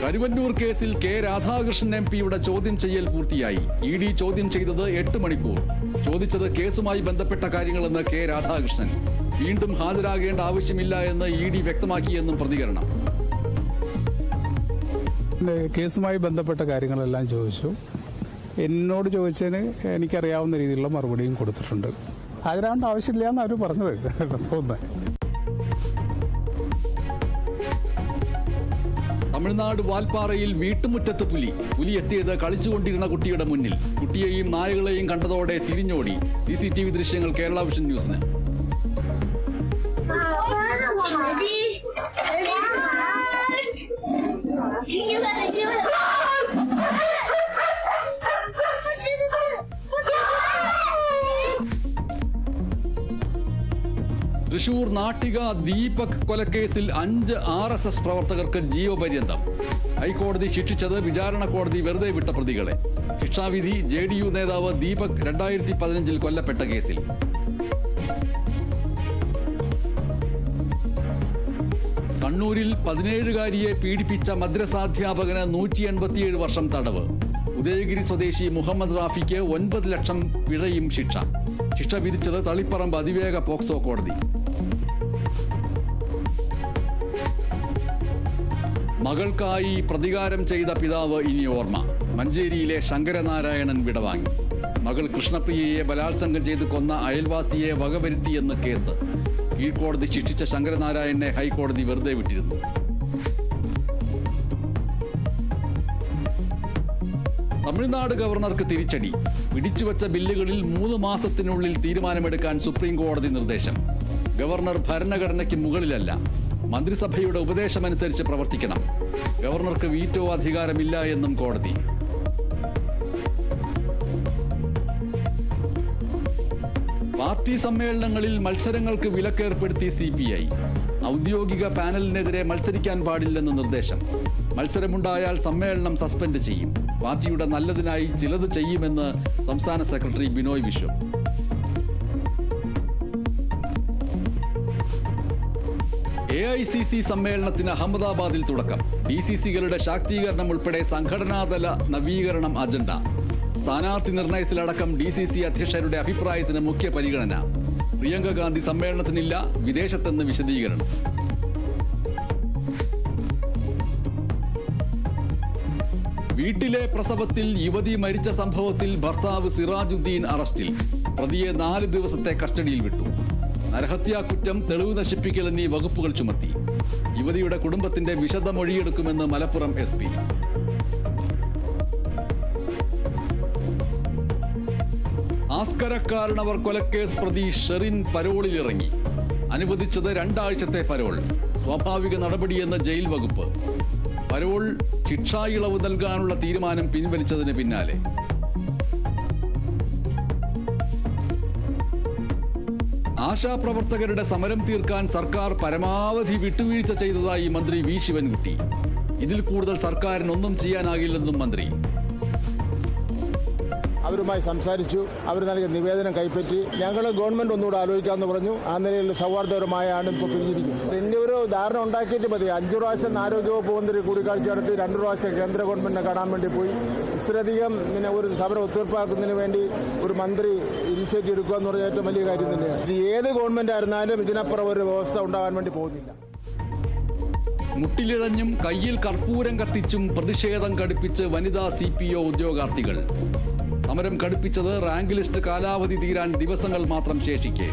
കരുവന്നൂർ കേസിൽ കെ രാധാകൃഷ്ണൻ MP-യുടെ ചോദ്യം ചെയ്യൽ പൂർത്തിയായി. ED ചോദ്യം ചെയ്തത് 8 മണിക്കൂർ. ചോദിച്ചത് കേസുമായി ബന്ധപ്പെട്ട കാര്യങ്ങളെന്ന് കെ രാധാകൃഷ്ണൻ. വീണ്ടും ഹാജരാകേണ്ട ആവശ്യമില്ല എന്ന് ED വ്യക്തമാക്കിയെന്നും പ്രതികരണം. കേസുമായി ബന്ധപ്പെട്ട കാര്യങ്ങളെല്ലാം ചോദിച്ചു. എന്നോട് ചോദിച്ചതിന് എനിക്കറിയാവുന്ന രീതിയിലുള്ള മറുപടിയും കൊടുത്തിട്ടുണ്ട്. ഹാജരാകേണ്ട ആവശ്യമില്ല എന്ന് അവർ പറഞ്ഞത്. തമിഴ്നാട് വാൽപ്പാറയിൽ വീട്ടുമുറ്റത്ത് പുലി എത്തിയത് കളിച്ചുകൊണ്ടിരുന്ന കുട്ടിയുടെ മുന്നിൽ. കുട്ടിയെയും നായകളെയും കണ്ടതോടെ തിരിഞ്ഞോടി. CCTV ദൃശ്യങ്ങൾ കേരള വിഷൻ ന്യൂസിന്. തൃശൂർ നാട്ടിക ദീപക് കൊലക്കേസിൽ 5 RSS പ്രവർത്തകർക്ക് ജീവപര്യന്തം. ഹൈക്കോടതി ശിക്ഷിച്ചത് വിചാരണ കോടതി വെറുതെ വിട്ട പ്രതികളെ. ശിക്ഷാവിധി JDU നേതാവ് ദീപക് 2015 കൊല്ലപ്പെട്ട കേസിൽ. കണ്ണൂരിൽ 17-കാരിയെ പീഡിപ്പിച്ച മദ്രസാധ്യാപകന് 187 വർഷം തടവ്. ഉദയഗിരി സ്വദേശി മുഹമ്മദ് റാഫിക്ക് 9 ലക്ഷം പിഴയും ശിക്ഷ. ശിക്ഷ വിധിച്ചത് തളിപ്പറമ്പ് അതിവേഗ പോക്സോ കോടതി. മകൾക്കായി പ്രതികാരം ചെയ്ത പിതാവ് ഇനി ഓർമ്മ. മഞ്ചേരിയിലെ ശങ്കരനാരായണൻ വിടവാങ്ങി. മകൾ കൃഷ്ണപ്രിയയെ ബലാത്സംഗം ചെയ്ത് കൊന്ന അയൽവാസിയെ വകവരുത്തിയെന്ന് കേസ്. കീഴ്ക്കോടതി ശിക്ഷിച്ച ശങ്കരനാരായണനെ ഹൈക്കോടതി വെറുതെ വിട്ടിരുന്നു. തമിഴ്നാട് ഗവർണർക്ക് തിരിച്ചടി. പിടിച്ചുവച്ച ബില്ലുകളിൽ 3 മാസത്തിനുള്ളിൽ തീരുമാനമെടുക്കാൻ സുപ്രീം കോടതി നിർദ്ദേശം. ഗവർണർ ഭരണഘടനയ്ക്ക് മുകളിലല്ല. മന്ത്രിസഭയുടെ ഉപദേശമനുസരിച്ച് പ്രവർത്തിക്കണം. ഗവർണർക്ക് വീറ്റോ അധികാരമില്ല എന്നും കോടതി. പാർട്ടി സമ്മേളനങ്ങളിൽ മത്സരങ്ങൾക്ക് വിലക്കേർപ്പെടുത്തി CPI. ഔദ്യോഗിക പാനലിനെതിരെ മത്സരിക്കാൻ പാടില്ലെന്ന് നിർദ്ദേശം. മത്സരമുണ്ടായാൽ സമ്മേളനം സസ്പെൻഡ് ചെയ്യും. പാർട്ടിയുടെ നല്ലതിനായി ചിലത് ചെയ്യുമെന്ന് സംസ്ഥാന സെക്രട്ടറി ബിനോയ് വിശ്വം. AICC സമ്മേളനത്തിന് അഹമ്മദാബാദിൽ തുടക്കം. DCC-കളുടെ ശാക്തീകരണം ഉൾപ്പെടെ സംഘടനാതല നവീകരണം അജണ്ട. സ്ഥാനാർത്ഥി നിർണയത്തിലടക്കം DCC അധ്യക്ഷരുടെ അഭിപ്രായത്തിന് മുഖ്യ പരിഗണന. പ്രിയങ്ക ഗാന്ധി സമ്മേളനത്തിനില്ല, വിദേശത്തെന്ന് വിശദീകരണം. വീട്ടിലെ പ്രസവത്തിൽ യുവതി മരിച്ച സംഭവത്തിൽ ഭർത്താവ് സിറാജുദ്ദീൻ അറസ്റ്റിൽ. പ്രതിയെ 4 ദിവസത്തെ കസ്റ്റഡിയിൽ വിട്ടു. നരഹത്യാക്കുറ്റം, തെളിവ് നശിപ്പിക്കൽ എന്നീ വകുപ്പുകൾ ചുമത്തി. യുവതിയുടെ കുടുംബത്തിന്റെ വിശദ മൊഴിയെടുക്കുമെന്ന് മലപ്പുറം SP. ആസ്കരക്കാരണവർ കൊലക്കേസ് പ്രതി ഷെറിൻ പരോളിലിറങ്ങി. അനുവദിച്ചത് 2 ആഴ്ചത്തെ പരോൾ. സ്വാഭാവിക നടപടിയെന്ന് ജയിൽ വകുപ്പ്. പരോൾ ശിക്ഷാ ഇളവ് നൽകാനുള്ള തീരുമാനം പിൻവലിച്ചതിന് പിന്നാലെ. ആശാപ്രവർത്തകരുടെ സമരം തീർക്കാൻ സർക്കാർ പരമാവധി വിട്ടുവീഴ്ച ചെയ്തതായി മന്ത്രി V. ശിവൻകുട്ടി. ഇതിൽ കൂടുതൽ സർക്കാരിനൊന്നും ചെയ്യാനാകില്ലെന്നും മന്ത്രി. അവരുമായി സംസാരിച്ചു. അവർ നൽകിയ നിവേദനം കൈപ്പറ്റി. ഞങ്ങൾ ഗവൺമെന്റ് ഒന്നുകൂടെ ആലോചിക്കാമെന്ന് പറഞ്ഞു. ആ നിലയിൽ സൗഹാർദ്ദപരമായാണ് ഇപ്പോൾ പിരിഞ്ഞിരിക്കുന്നത്. ഇതിൻ്റെ ഒരു ധാരണ ഉണ്ടാക്കിയിട്ട് മതി. 5 പ്രാവശ്യം ആരോഗ്യവകുപ്പ് മന്ത്രി കൂടിക്കാഴ്ച നടത്തി, 2 പ്രാവശ്യം കേന്ദ്ര ഗവൺമെന്റിനെ കാണാൻ വേണ്ടി പോയി. ഇത്രയധികം ഒരു സമരം ഒത്തുതീർപ്പാക്കുന്നതിന് വേണ്ടി ഒരു മന്ത്രി ഇനിഷ്യേറ്റീവ് എടുക്കുക എന്ന് പറഞ്ഞാൽ ഏറ്റവും വലിയ കാര്യം തന്നെയാണ്. ഏത് ഗവൺമെന്റ് ആയിരുന്നാലും ഇതിനപ്പുറം ഒരു വ്യവസ്ഥ ഉണ്ടാകാൻ വേണ്ടി പോകുന്നില്ല. മുട്ടിലിഴഞ്ഞും കയ്യിൽ കർപ്പൂരം കത്തിച്ചും പ്രതിഷേധം കടുപ്പിച്ച് വനിതാ CPO ഉദ്യോഗാർത്ഥികൾ. സമരം കടുപ്പിച്ചത് റാങ്ക് ലിസ്റ്റ് കാലാവധി തീരാൻ ദിവസങ്ങൾ മാത്രം ശേഷിക്കെ.